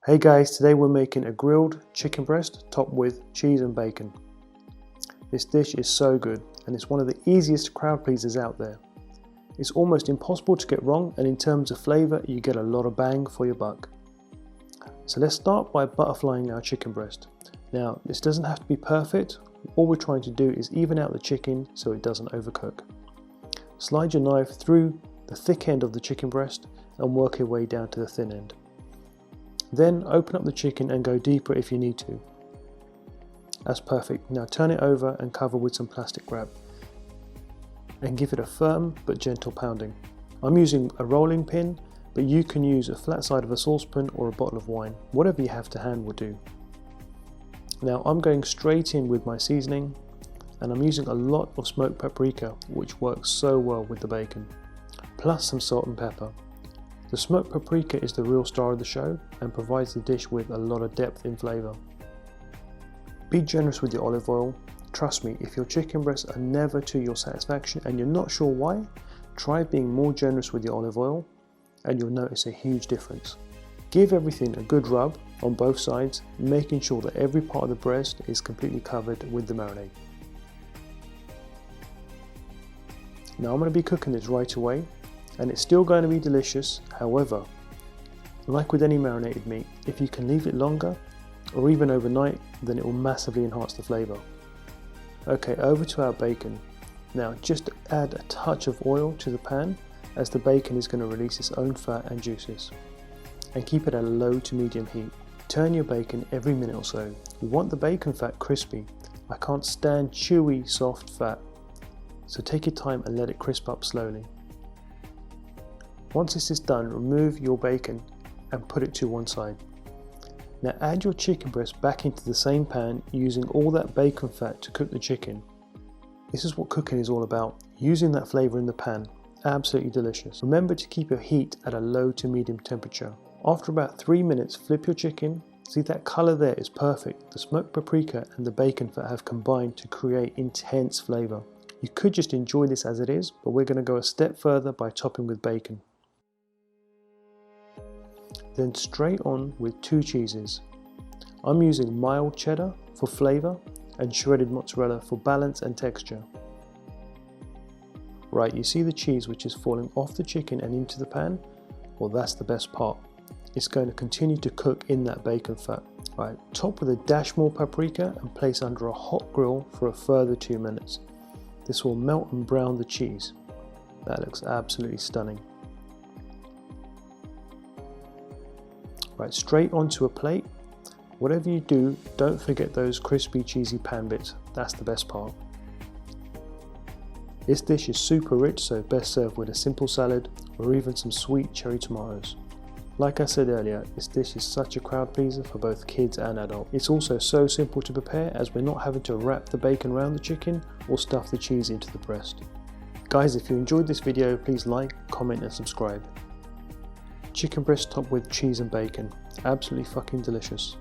Hey guys, today we're making a grilled chicken breast topped with cheese and bacon. This dish is so good and it's one of the easiest crowd pleasers out there. It's almost impossible to get wrong, and in terms of flavour you get a lot of bang for your buck. So let's start by butterflying our chicken breast. Now this doesn't have to be perfect, all we're trying to do is even out the chicken so it doesn't overcook. Slide your knife through the thick end of the chicken breast and work your way down to the thin end. Then open up the chicken and go deeper if you need to. That's perfect. Now turn it over and cover with some plastic wrap and give it a firm but gentle pounding. I'm using a rolling pin, but you can use a flat side of a saucepan or a bottle of wine. Whatever you have to hand will do. Now I'm going straight in with my seasoning, and I'm using a lot of smoked paprika, which works so well with the bacon, plus some salt and pepper. The smoked paprika is the real star of the show and provides the dish with a lot of depth in flavour. Be generous with your olive oil. Trust me, if your chicken breasts are never to your satisfaction and you're not sure why, try being more generous with your olive oil and you'll notice a huge difference. Give everything a good rub on both sides, making sure that every part of the breast is completely covered with the marinade. Now I'm going to be cooking this right away, and it's still going to be delicious. However, like with any marinated meat, if you can leave it longer or even overnight, then it will massively enhance the flavour. Okay, over to our bacon. Now just add a touch of oil to the pan, as the bacon is going to release its own fat and juices, and keep it at a low to medium heat. Turn your bacon every minute or so. We want the bacon fat crispy. I can't stand chewy, soft fat, so take your time and let it crisp up slowly. Once this is done, remove your bacon and put it to one side. Now add your chicken breast back into the same pan, using all that bacon fat to cook the chicken. This is what cooking is all about, using that flavour in the pan. Absolutely delicious. Remember to keep your heat at a low to medium temperature. After about 3 minutes, flip your chicken. See, that colour there is perfect. The smoked paprika and the bacon fat have combined to create intense flavour. You could just enjoy this as it is, but we're going to go a step further by topping with bacon. Then straight on with 2 cheeses. I'm using mild cheddar for flavour and shredded mozzarella for balance and texture. Right, you see the cheese which is falling off the chicken and into the pan? Well, that's the best part. It's going to continue to cook in that bacon fat. Right, top with a dash more paprika and place under a hot grill for a further 2 minutes. This will melt and brown the cheese. That looks absolutely stunning. Right, straight onto a plate. Whatever you do, don't forget those crispy cheesy pan bits. That's the best part. This dish is super rich, so best served with a simple salad or even some sweet cherry tomatoes. Like I said earlier, this dish is such a crowd pleaser for both kids and adults. It's also so simple to prepare, as we're not having to wrap the bacon around the chicken or stuff the cheese into the breast. Guys, if you enjoyed this video, please like, comment and subscribe. Chicken breast topped with cheese and bacon. Absolutely fucking delicious.